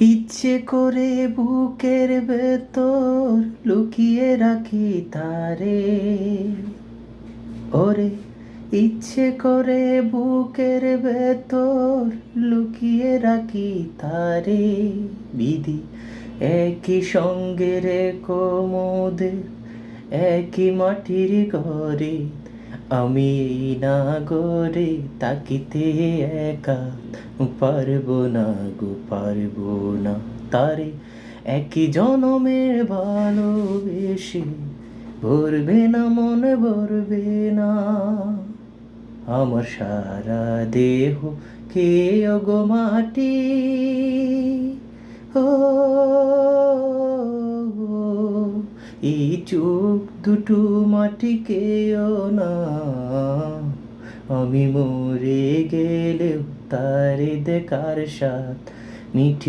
ইচ্ছে করে বুকের ভেতর লুকিয়ে রাখি তারে, ওরে ইচ্ছে করে বুকের ভেতর লুকিয়ে রাখি তারে। বিধি একই সঙ্গে রেখো মোদের একই মাটির ঘরে, আমি এই নাগরে তাকিতে একা পারবো না গো, পারবো না তারে। একই জনমের ভালোবেসে ভরবে না মন, ভরবে না আমার সারা দেহ কে গো মাটি। ও এই চোখ দুটো মাটি কেও না, আমি মরে গেলেও তারে দেখার স্বাদ মিঠে।